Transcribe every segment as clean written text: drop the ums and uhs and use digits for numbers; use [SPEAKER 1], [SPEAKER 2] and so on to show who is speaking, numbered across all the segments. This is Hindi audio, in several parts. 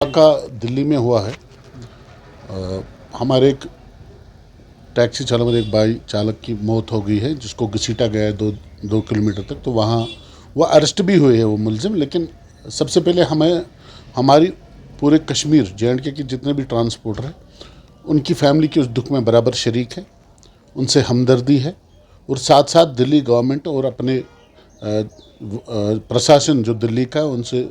[SPEAKER 1] का दिल्ली में हुआ है। हमारे एक टैक्सी चालक में एक बाई चालक की मौत हो गई है, जिसको घसीटा गया है 2 किलोमीटर तक। तो वहाँ वो अरेस्ट भी हुए हैं वो मुलजिम। लेकिन सबसे पहले हमें हमारी पूरे कश्मीर JNK के जितने भी ट्रांसपोर्टर हैं उनकी फैमिली के उस दुख में बराबर शरीक है, उनसे हमदर्दी है। और साथ साथ दिल्ली गवर्नमेंट और अपने प्रशासन जो दिल्ली का उनसे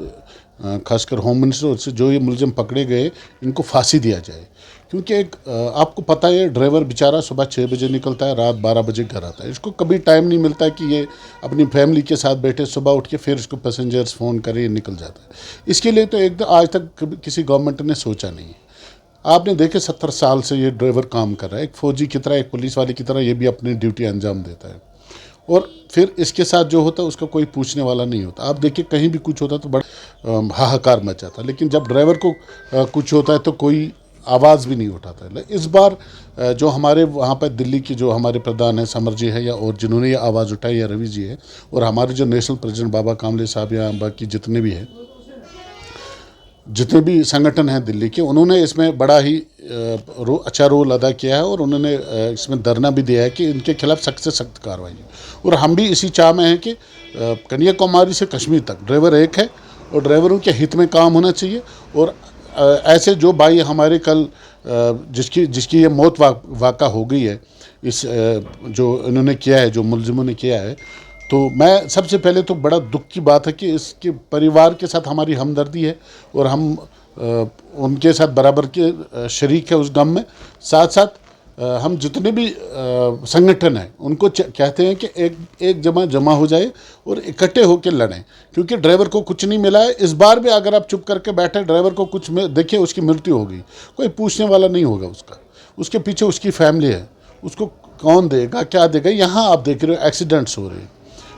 [SPEAKER 1] खासकर होम मिनिस्टर से जो ये मुलजिम पकड़े गए इनको फांसी दिया जाए। क्योंकि एक आपको पता है ड्राइवर बेचारा सुबह 6 बजे निकलता है, रात 12 बजे घर आता है। इसको कभी टाइम नहीं मिलता कि ये अपनी फैमिली के साथ बैठे सुबह उठ के फिर इसको पैसेंजर्स फ़ोन करे निकल जाता है। इसके लिए तो एकदम आज तक किसी गवर्नमेंट ने सोचा नहीं है। आपने देखे 70 साल से ये ड्राइवर काम कर रहा है, एक फ़ौजी की तरह, एक पुलिस वाले की तरह ये भी अपनी ड्यूटी अंजाम देता है। और फिर इसके साथ जो होता है उसका कोई पूछने वाला नहीं होता। आप देखिए कहीं भी कुछ होता तो बड़ा हाहाकार मच जाता, लेकिन जब ड्राइवर को कुछ होता है तो कोई आवाज़ भी नहीं उठाता है। इस बार जो हमारे वहाँ पर दिल्ली की जो हमारे प्रधान है समर जी है या और जिन्होंने ये आवाज़ उठाई या रवि जी है, और हमारे जो नेशनल प्रेसिडेंट बाबा कामले साहब या बाकी जितने भी हैं, जितने भी संगठन हैं दिल्ली के, उन्होंने इसमें बड़ा ही अच्छा रोल अदा किया है। और उन्होंने इसमें धरना भी दिया है कि इनके खिलाफ सख्त से सख्त कार्रवाई हो। और हम भी इसी चाह में हैं कि कन्याकुमारी से कश्मीर तक ड्राइवर एक है और ड्राइवरों के हित में काम होना चाहिए। और ऐसे जो भाई हमारे कल जिसकी ये मौत वाक़ा हो गई है, इस जो इन्होंने किया है, जो मुलजिमों ने किया है, तो मैं सबसे पहले तो बड़ा दुख की बात है कि इसके परिवार के साथ हमारी हमदर्दी है और हम उनके साथ बराबर के शरीक है उस गम में। साथ साथ हम जितने भी संगठन हैं उनको कहते हैं कि एक जमा हो जाए और इकट्ठे होकर लड़ें। क्योंकि ड्राइवर को कुछ नहीं मिला है। इस बार भी अगर आप चुप करके बैठे, ड्राइवर को कुछ देखिए उसकी मृत्यु हो गई, कोई पूछने वाला नहीं होगा उसका। उसके पीछे उसकी फैमिली है, उसको कौन देगा, क्या देगा। यहाँ आप देख रहे हो एक्सीडेंट्स हो रहे हैं।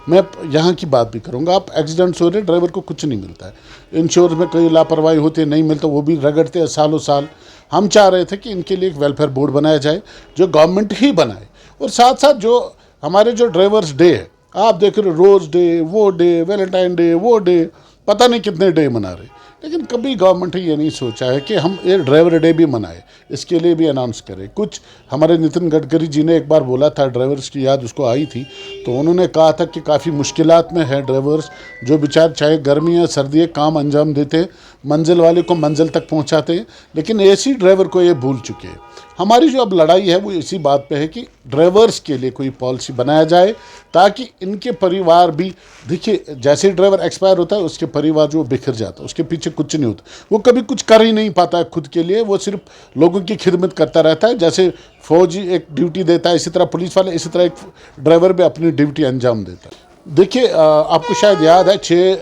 [SPEAKER 1] मैं यहाँ की बात भी करूँगा, आप एक्सीडेंट्स हो रहे, ड्राइवर को कुछ नहीं मिलता है। इंश्योरेंस में कई लापरवाही होती है, नहीं मिलता, वो भी रगड़ते हैं सालों साल। हम चाह रहे थे कि इनके लिए एक वेलफेयर बोर्ड बनाया जाए, जो गवर्नमेंट ही बनाए। और साथ साथ जो हमारे जो ड्राइवर्स डे है, आप देख रहे हो रोज़ डे, वो डे, वैलेंटाइन डे, वो डे, पता नहीं कितने डे मना रहे। लेकिन कभी गवर्नमेंट ने ये नहीं सोचा है कि हम ये ड्राइवर डे भी मनाए, इसके लिए भी अनाउंस करें। कुछ हमारे नितिन गडकरी जी ने एक बार बोला था, ड्राइवर्स की याद उसको आई थी, तो उन्होंने कहा था कि काफ़ी मुश्किलात में है ड्राइवर्स, जो बेचारे चाहे गर्मी या सर्दी काम अंजाम देते हैं, मंजिल वाले को मंजिल तक पहुंचाते हैं, लेकिन ऐसी ड्राइवर को ये भूल चुके हैं। हमारी जो अब लड़ाई है वो इसी बात पे है कि ड्राइवर्स के लिए कोई पॉलिसी बनाया जाए, ताकि इनके परिवार भी, देखिए जैसे ही ड्राइवर एक्सपायर होता है उसके परिवार जो बिखर जाता है, उसके पीछे कुछ नहीं होता, वो कभी कुछ कर ही नहीं पाता है खुद के लिए, वो सिर्फ लोगों की खिदमत करता रहता है। जैसे फौजी एक ड्यूटी देता है, इसी तरह पुलिस वाले, इसी तरह एक ड्राइवर भी अपनी ड्यूटी अंजाम देता है। देखिए आपको शायद याद है 6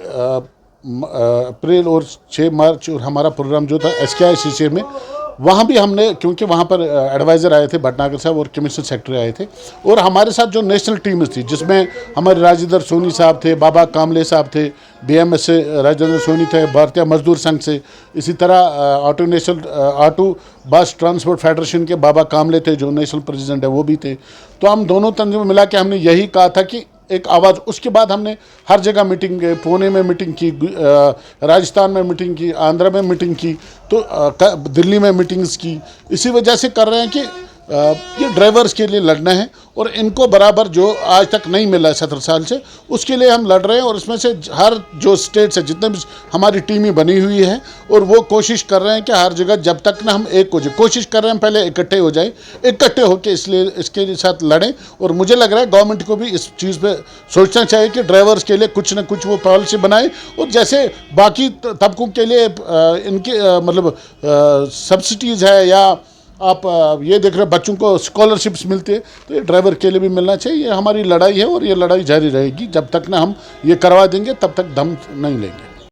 [SPEAKER 1] अप्रैल और 6 मार्च और हमारा प्रोग्राम जो था SKI में, वहाँ भी हमने, क्योंकि वहाँ पर एडवाइज़र आए थे भटनागर साहब और कमिश्नर सेक्रेटरी आए थे, और हमारे साथ जो नेशनल टीम्स थी जिसमें हमारे राजेंद्र सोनी साहब थे, बाबा कामले साहब थे, BMS से राजेंद्र सोनी थे, भारतीय मजदूर संघ से, इसी तरह ऑटो बस ट्रांसपोर्ट फेडरेशन के बाबा कामले थे जो नेशनल प्रेसिडेंट है, वो भी थे। तो हम दोनों तंजीम मिला के हमने यही कहा था कि एक आवाज़। उसके बाद हमने हर जगह मीटिंग, पुणे में मीटिंग की, राजस्थान में मीटिंग की, आंध्र में मीटिंग की, तो दिल्ली में मीटिंग्स की। इसी वजह से कर रहे हैं कि ये ड्राइवर्स के लिए लड़ना है और इनको बराबर जो आज तक नहीं मिला है 17 साल से, उसके लिए हम लड़ रहे हैं। और इसमें से हर जो स्टेट्स है, जितने भी हमारी टीमें बनी हुई है, और वो कोशिश कर रहे हैं कि हर जगह जब तक ना हम एक हो जाए, कोशिश कर रहे हैं पहले इकट्ठे हो जाए, इकट्ठे होकर इसलिए इसके साथ लड़ें। और मुझे लग रहा है गवर्नमेंट को भी इस चीज़ पे सोचना चाहिए कि ड्राइवर्स के लिए कुछ ना कुछ वो पॉलिसी बनाए। और जैसे बाकी तबकों के लिए इनके मतलब सब्सिडीज़ है, या आप ये देख रहे हो बच्चों को स्कॉलरशिप्स मिलती है, तो ये ड्राइवर के लिए भी मिलना चाहिए। ये हमारी लड़ाई है और ये लड़ाई जारी रहेगी। जब तक ना हम ये करवा देंगे तब तक दम नहीं लेंगे।